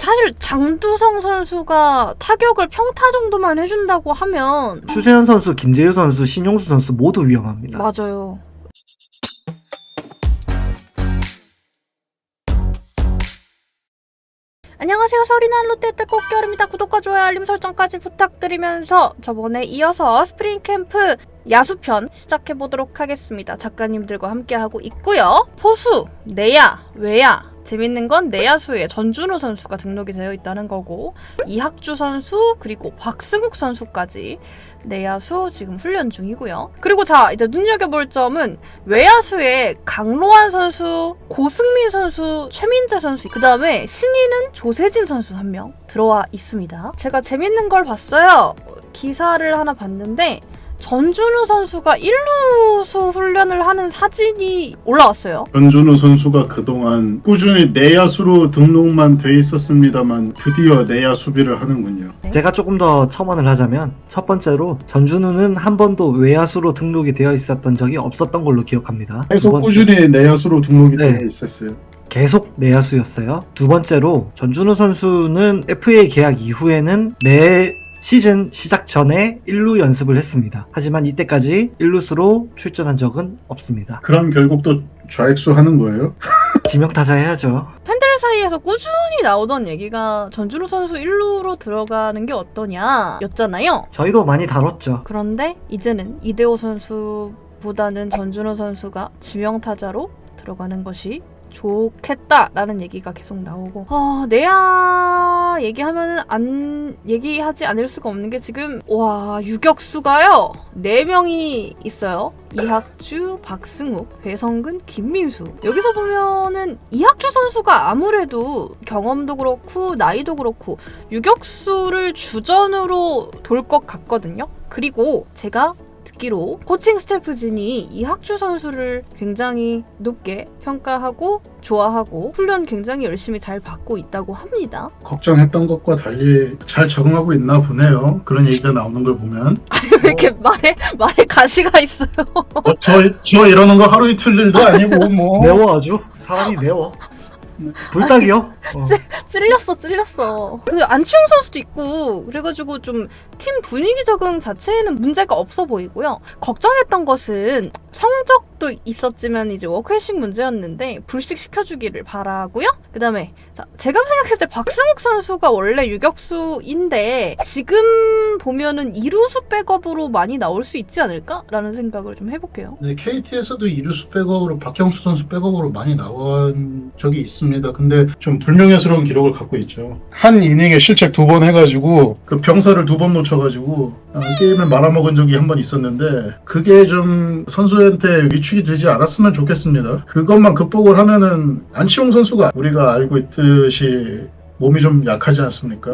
사실 장두성 선수가 타격을 평타 정도만 해준다고 하면 추재현 선수, 김재유 선수, 신용수 선수 모두 위험합니다. 맞아요. 안녕하세요. 서리난 롯데때 꽃겨울입니다. 구독과 좋아요, 알림 설정까지 부탁드리면서 저번에 이어서 스프링캠프 야수편 시작해보도록 하겠습니다. 작가님들과 함께하고 있고요. 포수, 내야, 외야. 재밌는 건 내야수에 전준우 선수가 등록이 되어 있다는 거고 이학주 선수 그리고 박승욱 선수까지 내야수 지금 훈련 중이고요. 그리고 자 이제 눈여겨볼 점은 외야수에 강로환 선수, 고승민 선수, 최민재 선수 그 다음에 신인은 조세진 선수 1명 들어와 있습니다. 제가 재밌는 걸 봤어요. 기사를 하나 봤는데 전준우 선수가 1루수 훈련을 하는 사진이 올라왔어요. 전준우 선수가 그동안 꾸준히 내야수로 등록만 돼 있었습니다만 드디어 내야 수비를 하는군요. 네. 제가 조금 더 첨언을 하자면 첫 번째로 전준우는 한 번도 외야수로 등록이 되어 있었던 적이 없었던 걸로 기억합니다. 계속 꾸준히 내야수로 등록이 네. 되어 있었어요. 계속 내야수였어요. 두 번째로 전준우 선수는 FA 계약 이후에는 매 시즌 시작 전에 1루 연습을 했습니다. 하지만 이때까지 1루수로 출전한 적은 없습니다. 그럼 결국 또 좌익수 하는 거예요? 지명타자 해야죠. 팬들 사이에서 꾸준히 나오던 얘기가 전준우 선수 1루로 들어가는 게 어떠냐 였잖아요. 저희도 많이 다뤘죠. 그런데 이제는 이대호 선수보다는 전준우 선수가 지명타자로 들어가는 것이 좋겠다라는 얘기가 계속 나오고 내야 얘기하면은 안 얘기하지 않을 수가 없는 게 지금 와 유격수가요 4명이 있어요. 이학주, 박승욱, 배성근, 김민수. 여기서 보면은 이학주 선수가 아무래도 경험도 그렇고 나이도 그렇고 유격수를 주전으로 돌 것 같거든요. 그리고 제가 듣기로 코칭 스태프진이 이학주 선수를 굉장히 높게 평가하고 좋아하고 훈련 굉장히 열심히 잘 받고 있다고 합니다. 걱정했던 것과 달리 잘 적응하고 있나 보네요. 그런 얘기가 나오는 걸 보면. 왜 이렇게 말에 가시가 있어요? 저 이러는 거 하루 이틀 일도 아니고 뭐. 매워 아주. 사람이 매워. 불닭이요? 찔렸어. 근데 안치홍 선수도 있고 그래가지고 좀 팀 분위기 적응 자체에는 문제가 없어 보이고요. 걱정했던 것은 성적도 있었지만 이제 워크헤싱 문제였는데 불식시켜주기를 바라고요. 그 다음에 제가 생각했을 때 박승욱 선수가 원래 유격수인데 지금 보면은 2루수 백업으로 많이 나올 수 있지 않을까라는 생각을 좀 해볼게요. 네, KT에서도 2루수 백업으로 박형수 선수 백업으로 많이 나온 적이 있습니다. 근데 좀 불명예스러운 기록을 갖고 있죠. 한 이닝에 실책 2번 해가지고 그 병사를 2번 놓쳐가지고 게임을 말아먹은 적이 한 번 있었는데 그게 좀 선수한테 위축이 되지 않았으면 좋겠습니다. 그것만 극복을 하면은 안치홍 선수가 우리가 알고 있듯이 몸이 좀 약하지 않습니까?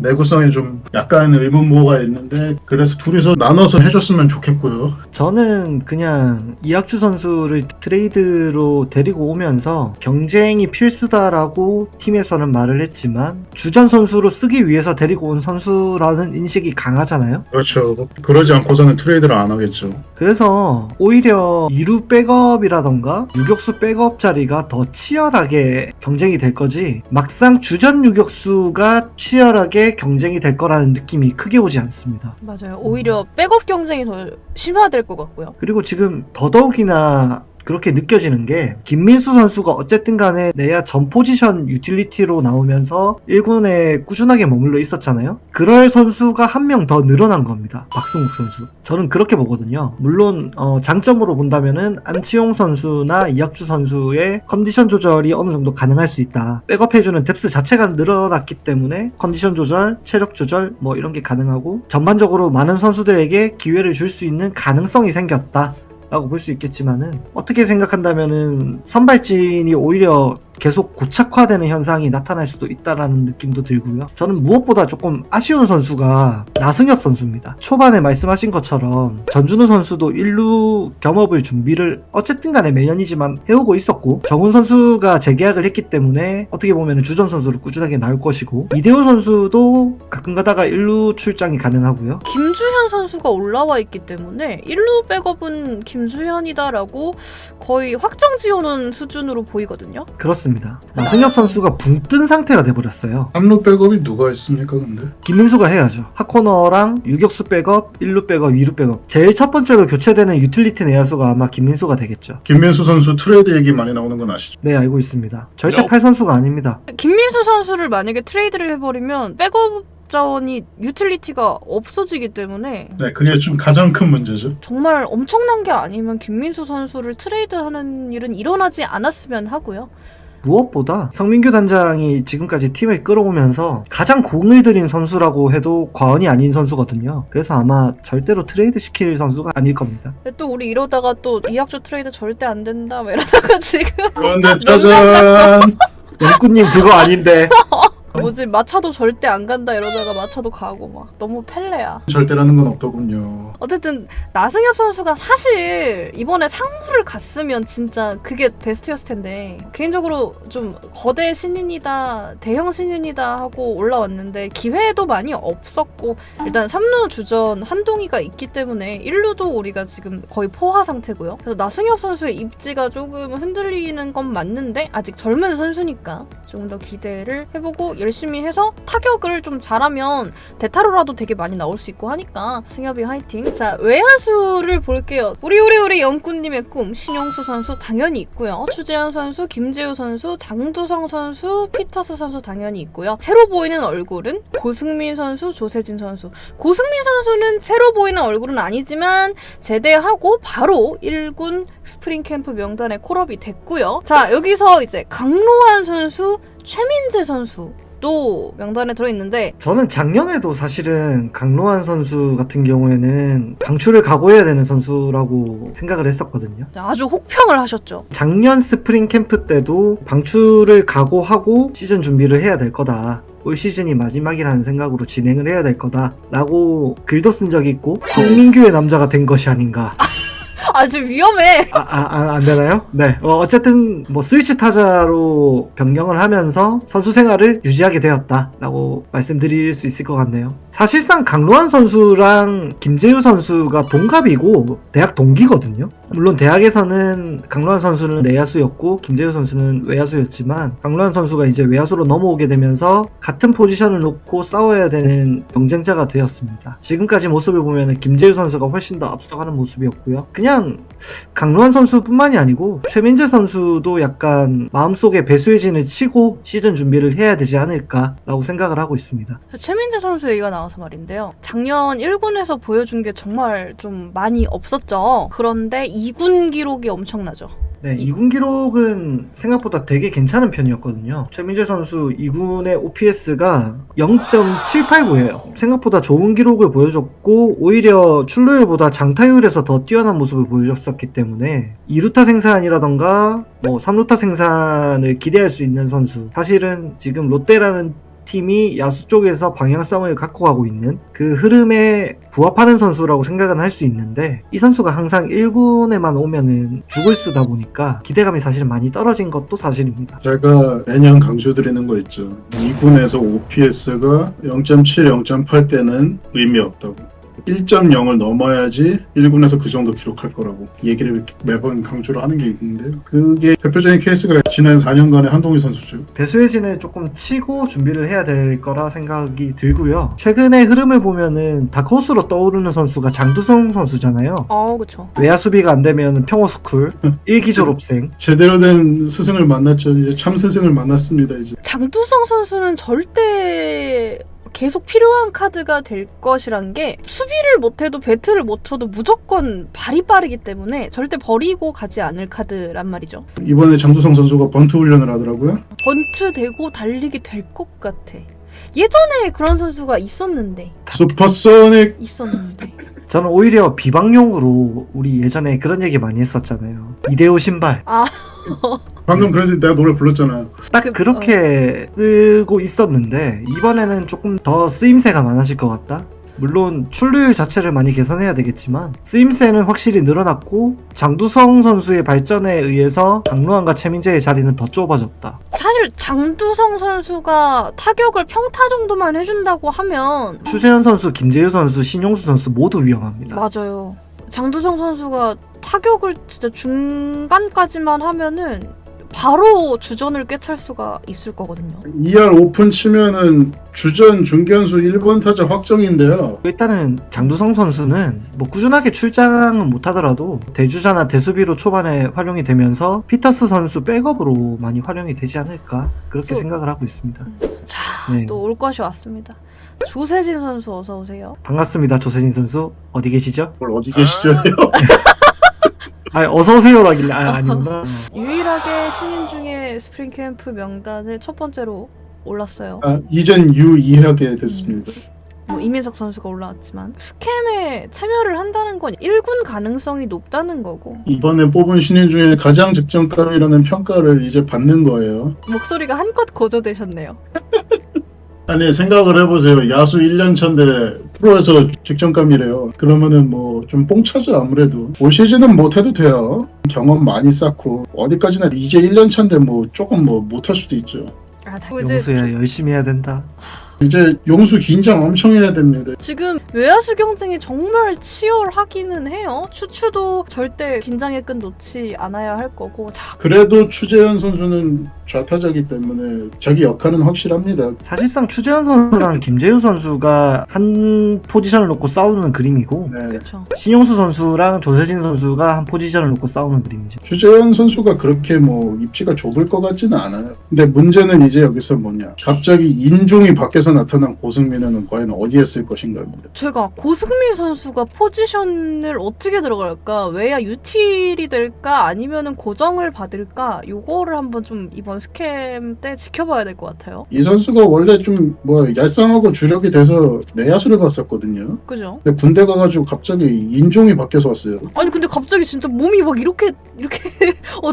내구성에 좀 약간 의문부호가 있는데 그래서 둘이서 나눠서 해줬으면 좋겠고요. 저는 그냥 이학주 선수를 트레이드로 데리고 오면서 경쟁이 필수다라고 팀에서는 말을 했지만 주전 선수로 쓰기 위해서 데리고 온 선수라는 인식이 강하잖아요. 그렇죠. 그러지 않고서는 트레이드를 안 하겠죠. 그래서 오히려 2루 백업이라던가 유격수 백업 자리가 더 치열하게 경쟁이 될 거지 막상 주전 유격수가 치열하게 경쟁이 될 거라는 느낌이 크게 오지 않습니다. 맞아요. 오히려 백업 경쟁이 더 심화될 것 같고요. 그리고 지금 더더욱이나 그렇게 느껴지는 게 김민수 선수가 어쨌든 간에 내야 전 포지션 유틸리티로 나오면서 1군에 꾸준하게 머물러 있었잖아요. 그럴 선수가 한 명 더 늘어난 겁니다. 박승욱 선수. 저는 그렇게 보거든요. 물론 장점으로 본다면은 안치홍 선수나 이학주 선수의 컨디션 조절이 어느 정도 가능할 수 있다. 백업해주는 뎁스 자체가 늘어났기 때문에 컨디션 조절, 체력 조절 뭐 이런 게 가능하고 전반적으로 많은 선수들에게 기회를 줄 수 있는 가능성이 생겼다 라고 볼 수 있겠지만은 어떻게 생각한다면은 선발진이 오히려 계속 고착화되는 현상이 나타날 수도 있다라는 느낌도 들고요. 저는 무엇보다 조금 아쉬운 선수가 나승엽 선수입니다. 초반에 말씀하신 것처럼 전준우 선수도 1루 겸업을 준비를 어쨌든 간에 매년이지만 해오고 있었고 정훈 선수가 재계약을 했기 때문에 어떻게 보면 주전 선수로 꾸준하게 나올 것이고 이대호 선수도 가끔 가다가 1루 출장이 가능하고요. 김주현 선수가 올라와 있기 때문에 1루 백업은 김주현이다라고 거의 확정 지어놓은 수준으로 보이거든요. 그렇습니다. 그렇습니다. 나승엽 선수가 붕 뜬 상태가 돼버렸어요. 3루 백업이 누가 있습니까 근데? 김민수가 해야죠. 핫코너랑 유격수 백업, 1루 백업, 2루 백업. 제일 첫 번째로 교체되는 유틸리티 내야수가 아마 김민수가 되겠죠. 김민수 선수 트레이드 얘기 많이 나오는 건 아시죠? 네, 알고 있습니다. 절대 팔 선수가 아닙니다. 김민수 선수를 만약에 트레이드를 해버리면 백업 자원이 유틸리티가 없어지기 때문에 네, 그게 좀 가장 큰 문제죠. 정말 엄청난 게 아니면 김민수 선수를 트레이드하는 일은 일어나지 않았으면 하고요. 무엇보다 성민규 단장이 지금까지 팀을 끌어오면서 가장 공을 들인 선수라고 해도 과언이 아닌 선수거든요. 그래서 아마 절대로 트레이드 시킬 선수가 아닐 겁니다. 또 우리 이러다가 또 이학주 트레이드 절대 안 된다 막 이러다가 지금 그런데 짜잔! 영구님 그거 아닌데. 뭐지 마차도 절대 안 간다 이러다가 마차도 가고 막 너무 펠레야. 절대라는 건 없더군요. 어쨌든 나승엽 선수가 사실 이번에 상무를 갔으면 진짜 그게 베스트였을 텐데 개인적으로 좀 거대 신인이다 대형 신인이다 하고 올라왔는데 기회도 많이 없었고 일단 3루 주전 한동희가 있기 때문에 1루도 우리가 지금 거의 포화 상태고요. 그래서 나승엽 선수의 입지가 조금 흔들리는 건 맞는데 아직 젊은 선수니까 좀 더 기대를 해보고 열심히 해서 타격을 좀 잘하면 대타로라도 되게 많이 나올 수 있고 하니까 승엽이 화이팅. 자, 외야수를 볼게요. 우리 영구님의 꿈 신용수 선수 당연히 있고요. 추재현 선수, 김재우 선수, 장두성 선수, 피터스 선수 당연히 있고요. 새로 보이는 얼굴은 고승민 선수, 조세진 선수. 고승민 선수는 새로 보이는 얼굴은 아니지만 제대하고 바로 1군 스프링 캠프 명단에 콜업이 됐고요. 자, 여기서 이제 강로환 선수, 최민재 선수 또 명단에 들어있는데 저는 작년에도 사실은 강로환 선수 같은 경우에는 방출을 각오해야 되는 선수라고 생각을 했었거든요. 아주 혹평을 하셨죠. 작년 스프링 캠프 때도 방출을 각오하고 시즌 준비를 해야 될 거다. 올 시즌이 마지막이라는 생각으로 진행을 해야 될 거다 라고 글도 쓴 적이 있고 성민규의 남자가 된 것이 아닌가. 아주 위험해. 안 되나요? 네. 어쨌든 뭐 스위치 타자로 변경을 하면서 선수 생활을 유지하게 되었다라고 말씀드릴 수 있을 것 같네요. 사실상 강로환 선수랑 김재유 선수가 동갑이고 대학 동기거든요. 물론 대학에서는 강로환 선수는 내야수였고 김재유 선수는 외야수였지만 강로환 선수가 이제 외야수로 넘어오게 되면서 같은 포지션을 놓고 싸워야 되는 경쟁자가 되었습니다. 지금까지 모습을 보면 김재유 선수가 훨씬 더 앞서가는 모습이었고요. 그냥 강로환 선수뿐만이 아니고 최민재 선수도 약간 마음속에 배수의진을 치고 시즌 준비를 해야 되지 않을까라고 생각을 하고 있습니다. 최민재 선수 얘기가 나와서 말인데요. 작년 1군에서 보여준 게 정말 좀 많이 없었죠. 그런데 2군 기록이 엄청나죠. 네, 2군 기록은 생각보다 되게 괜찮은 편이었거든요. 최민재 선수 2군의 OPS가 0.789예요. 생각보다 좋은 기록을 보여줬고 오히려 출루율보다 장타율에서 더 뛰어난 모습을 보여줬었기 때문에 2루타 생산이라던가 뭐 3루타 생산을 기대할 수 있는 선수. 사실은 지금 롯데라는 팀이 야수 쪽에서 방향성을 갖고 가고 있는 그 흐름에 부합하는 선수라고 생각은 할 수 있는데 이 선수가 항상 1군에만 오면은 죽을 쓰다 보니까 기대감이 사실 많이 떨어진 것도 사실입니다. 제가 매년 강조드리는 거 있죠. 2군에서 OPS가 0.7, 0.8 때는 의미 없다고. 1.0을 넘어야지 1군에서 그 정도 기록할 거라고 얘기를 매번 강조를 하는 게 있는데요. 그게 대표적인 케이스가 지난 4년간의 한동희 선수죠. 배수혜진을 조금 치고 준비를 해야 될 거라 생각이 들고요. 최근의 흐름을 보면은 다크호스로 떠오르는 선수가 장두성 선수잖아요. 그쵸. 외야 수비가 안 되면 평호스쿨 1기 졸업생. 제대로 된 스승을 만났죠. 이제 참 스승을 만났습니다. 이제 장두성 선수는 절대 계속 필요한 카드가 될 것이란 게 수비를 못해도 배트를 못 쳐도 무조건 발이 빠르기 때문에 절대 버리고 가지 않을 카드란 말이죠. 이번에 장두성 선수가 번트 훈련을 하더라고요. 번트 되고 달리기 될 것 같아. 예전에 그런 선수가 있었는데 슈퍼소닉 저는 오히려 비방용으로 우리 예전에 그런 얘기 많이 했었잖아요. 이대호 신발. 방금 그래서 내가 노래 불렀잖아요. 딱 그렇게 쓰고 있었는데 이번에는 조금 더 쓰임새가 많아질 것 같다. 물론 출루율 자체를 많이 개선해야 되겠지만 쓰임새는 확실히 늘어났고 장두성 선수의 발전에 의해서 강로환과 최민재의 자리는 더 좁아졌다. 사실 장두성 선수가 타격을 평타 정도만 해준다고 하면 추재현 선수, 김재유 선수, 신용수 선수 모두 위험합니다. 맞아요. 장두성 선수가 타격을 진짜 중간까지만 하면은 바로 주전을 꿰찰 수가 있을 거거든요. 2할 오픈 치면은 주전 중견수 1번 타자 확정인데요. 일단은 장두성 선수는 뭐 꾸준하게 출장은 못하더라도 대주자나 대수비로 초반에 활용이 되면서 피터스 선수 백업으로 많이 활용이 되지 않을까 그렇게 생각을 하고 있습니다. 자, 네. 또 올 것이 왔습니다. 조세진 선수 어서 오세요. 반갑습니다. 조세진 선수 어디 계시죠? 뭘 어디 계시죠? 어서 오세요라길래 아니구나. 유일하게 신인 중에 스프링 캠프 명단에 첫 번째로 올랐어요. 이젠 유의하게 됐습니다. 뭐 이민석 선수가 올라왔지만 스캠에 참여를 한다는 건 1군 가능성이 높다는 거고 이번에 뽑은 신인 중에 가장 직전감이라는 평가를 이제 받는 거예요. 목소리가 한껏 고조되셨네요. 아니 생각을 해보세요. 야수 1년 차인데 프로에서 직전감이래요. 그러면은 뭐 좀 뽕차죠 아무래도. 올 시즌은 못해도 돼요. 경험 많이 쌓고 어디까지나 이제 1년 차인데 뭐 조금 뭐 못할 수도 있죠. 이제 용수야 열심히 해야 된다. 이제 용수 긴장 엄청 해야 됩니다. 지금 외야수 경쟁이 정말 치열하기는 해요. 추추도 절대 긴장의 끈 놓지 않아야 할 거고. 자, 그래도 추재현 선수는 좌타자기 때문에 자기 역할은 확실합니다. 사실상 추재현 선수랑 김재우 선수가 한 포지션을 놓고 싸우는 그림이고 네. 그렇죠. 신용수 선수랑 조세진 선수가 한 포지션을 놓고 싸우는 그림이죠. 추재현 선수가 그렇게 뭐 입지가 좁을 것 같지는 않아요. 근데 문제는 이제 여기서 뭐냐. 갑자기 인종이 밖에서 나타난 고승민은 과연 어디에 쓸 것인가입니다. 제가 고승민 선수가 포지션을 어떻게 들어갈까? 외야 유틸이 될까? 아니면은 고정을 받을까? 요거를 한번 좀 이번 스캠 때 지켜봐야 될 것 같아요. 이 선수가 원래 좀 뭐 얄쌍하고 주력이 돼서 내야수를 봤었거든요. 그죠? 근데 군대 가가지고 갑자기 인종이 바뀌어서 왔어요. 아니 근데 갑자기 진짜 몸이 막 이렇게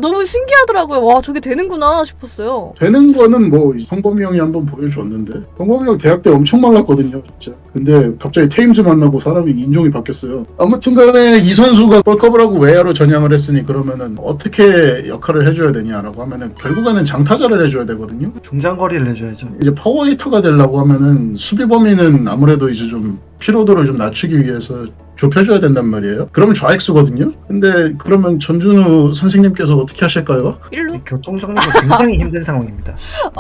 너무 신기하더라고요. 와 저게 되는구나 싶었어요. 되는 거는 뭐 성범이 형이 한번 보여줬는데 성범이 형 대학 때 엄청 말랐거든요 진짜. 근데 갑자기 테임즈 만나고 사람이 인종이 바뀌었어요. 아무튼간에 이 선수가 뻘컵을 하고 외야로 전향을 했으니 그러면은 어떻게 역할을 해줘야 되냐라고 하면은 결국에는 장타자를 해줘야 되거든요. 중장거리를 해줘야죠. 이제 파워히터가 되려고 하면은 수비 범위는 아무래도 이제 좀 피로도를 좀 낮추기 위해서 좁혀줘야 된단 말이에요. 그러면 좌익수거든요. 근데 그러면 전준우 선생님께서 어떻게 하실까요? 일루? 교통 정리가 굉장히 힘든 상황입니다.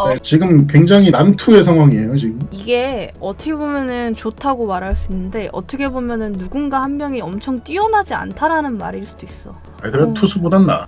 네, 지금 굉장히 난투의 상황이에요 지금. 이게 어떻게 보면은 좋다고 말할 수 있는데 어떻게 보면은 누군가 한 명이 엄청 뛰어나지 않다라는 말일 수도 있어. 그래도 투수보단 나아.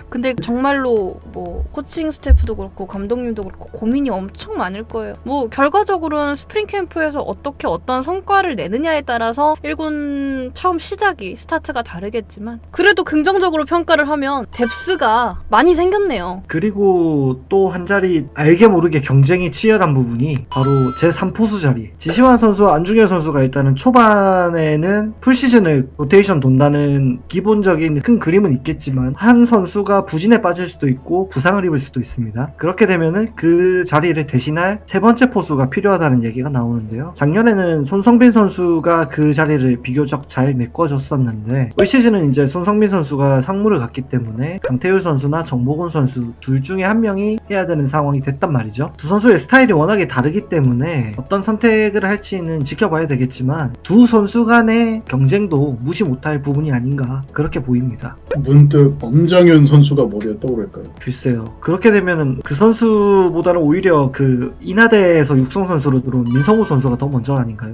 근데 정말로 뭐 코칭 스태프도 그렇고 감독님도 그렇고 고민이 엄청 많을 거예요. 뭐 결과적으로는 스프링 캠프에서 어떻게 어떤 성과를 내느냐에 따라서 1군 처음 시작이 스타트가 다르겠지만 그래도 긍정적으로 평가를 하면 뎁스가 많이 생겼네요. 그리고 또 한 자리 알게 모르게 경쟁이 치열한 부분이 바로 제3포수 자리. 지시환 선수와 안중현 선수가 일단은 초반에는 풀시즌을 로테이션 돈다는 기본적인 큰 그림은 있겠지만 한 선수가 부진에 빠질 수도 있고 부상을 입을 수도 있습니다. 그렇게 되면은 그 자리를 대신할 세 번째 포수가 필요하다는 얘기가 나오는데요. 작년에는 손성빈 선수가 그 자리를 비교적 잘 메꿔줬었는데 올 시즌은 이제 손성빈 선수가 상무를 갔기 때문에 강태율 선수나 정보곤 선수 둘 중에 한 명이 해야 되는 상황이 됐단 말이죠. 두 선수의 스타일이 워낙에 다르기 때문에 어떤 선택을 할지는 지켜봐야 되겠지만 두 선수 간의 경쟁도 무시 못할 부분이 아닌가 그렇게 보입니다. 문득 엄장현 선수가 머리에 떠오를까요? 글쎄요. 그렇게 되면은 그 선수보다는 오히려 그 인하대에서 육성 선수로 들어온 민성우 선수가 더 먼저 아닌가요?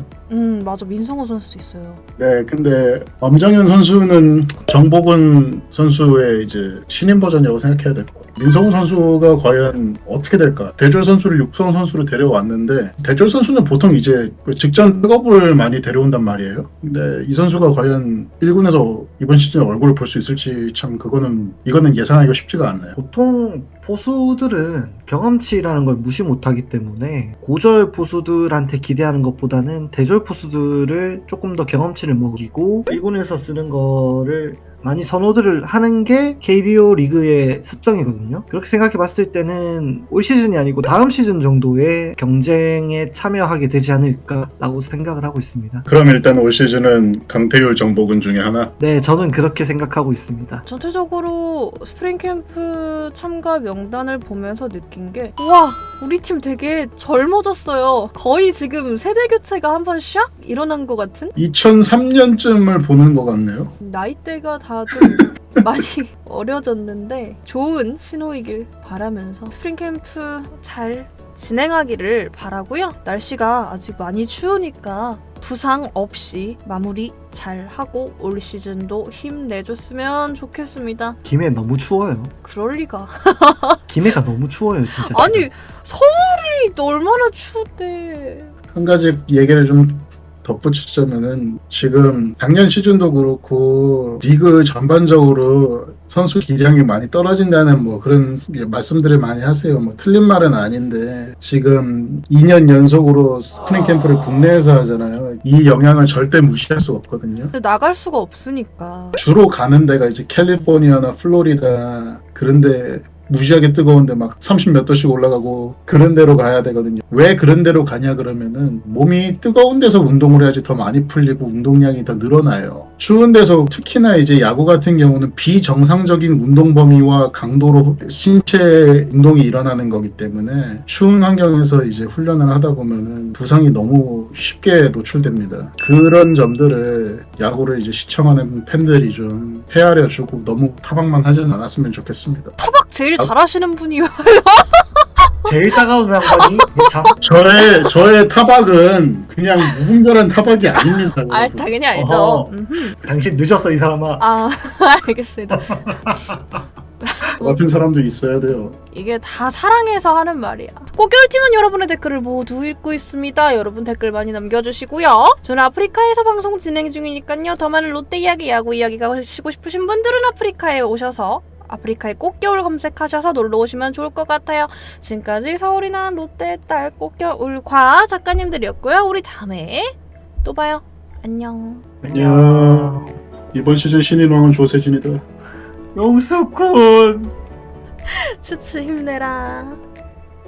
맞아. 민성호 선수도 있어요. 네, 근데 엄장현 선수는 정복은 선수의 이제 신인 버전이라고 생각해야 될 것 같아요. 민성우 선수가 과연 어떻게 될까? 대졸 선수를 육성 선수로 데려왔는데 대졸 선수는 보통 이제 직전 백업을 많이 데려온단 말이에요. 근데 이 선수가 과연 1군에서 이번 시즌에 얼굴을 볼 수 있을지 참 이거는 예상하기가 쉽지가 않나요? 보통 포수들은 경험치라는 걸 무시 못하기 때문에 고졸 포수들한테 기대하는 것보다는 대졸 포수들을 조금 더 경험치를 먹이고 1군에서 쓰는 거를 많이 선호들을 하는 게 KBO 리그의 습성이거든요. 그렇게 생각해 봤을 때는 올 시즌이 아니고 다음 시즌 정도의 경쟁에 참여하게 되지 않을까라고 생각을 하고 있습니다. 그럼 일단 올 시즌은 강태율 정복은 중에 하나? 네, 저는 그렇게 생각하고 있습니다. 전체적으로 스프링 캠프 참가 명단을 보면서 느낀 게 우와 우리 팀 되게 젊어졌어요. 거의 지금 세대 교체가 한번 샥 일어난 것 같은? 2003년쯤을 보는 것 같네요. 나이대가 다 좀 많이 어려졌는데 좋은 신호이길 바라면서 스프링 캠프 잘 진행하기를 바라고요. 날씨가 아직 많이 추우니까 부상 없이 마무리 잘 하고 올 시즌도 힘내줬으면 좋겠습니다. 김해 너무 추워요. 그럴 리가. 김해가 너무 추워요, 진짜. 아니 서울이 얼마나 추운데. 한 가지 얘기를 좀 덧붙이자면은 지금 작년 시즌도 그렇고 리그 전반적으로 선수 기량이 많이 떨어진다는 뭐 그런 말씀들을 많이 하세요. 뭐 틀린 말은 아닌데 지금 2년 연속으로 스프링 캠프를 국내에서 하잖아요. 이 영향을 절대 무시할 수 없거든요. 근데 나갈 수가 없으니까. 주로 가는 데가 이제 캘리포니아나 플로리다 그런데 무지하게 뜨거운데 막 30 몇 도씩 올라가고 그런 데로 가야 되거든요. 왜 그런 데로 가냐 그러면은 몸이 뜨거운 데서 운동을 해야지 더 많이 풀리고 운동량이 더 늘어나요. 추운 데서 특히나 이제 야구 같은 경우는 비정상적인 운동 범위와 강도로 신체 운동이 일어나는 거기 때문에 추운 환경에서 이제 훈련을 하다 보면은 부상이 너무 쉽게 노출됩니다. 그런 점들을 야구를 이제 시청하는 팬들이 좀 헤아려주고 너무 타박만 하지는 않았으면 좋겠습니다. 타박 제일 잘하시는 분이 제일 따가운 양반이 참. 저의 타박은 그냥 무분별한 타박이 아닙니다. 아 당연히 알죠. 어허. 당신 늦었어, 이 사람아. 아 알겠습니다. 같은 사람도 있어야 돼요. 이게 다 사랑해서 하는 말이야. 꽃겨울팀은 여러분의 댓글을 모두 읽고 있습니다. 여러분 댓글 많이 남겨주시고요. 저는 아프리카에서 방송 진행 중이니까요. 더 많은 롯데 이야기, 야구 이야기가 하시고 싶으신 분들은 아프리카에 오셔서 아프리카의 꽃겨울 검색하셔서 놀러 오시면 좋을 것 같아요. 지금까지 서울이 난 롯데의 딸 꽃겨울과 작가님들이었고요. 우리 다음에 또 봐요. 안녕. 안녕. 이번 시즌 신인왕은 조세진이다. 용수군. 슈츠 힘내라.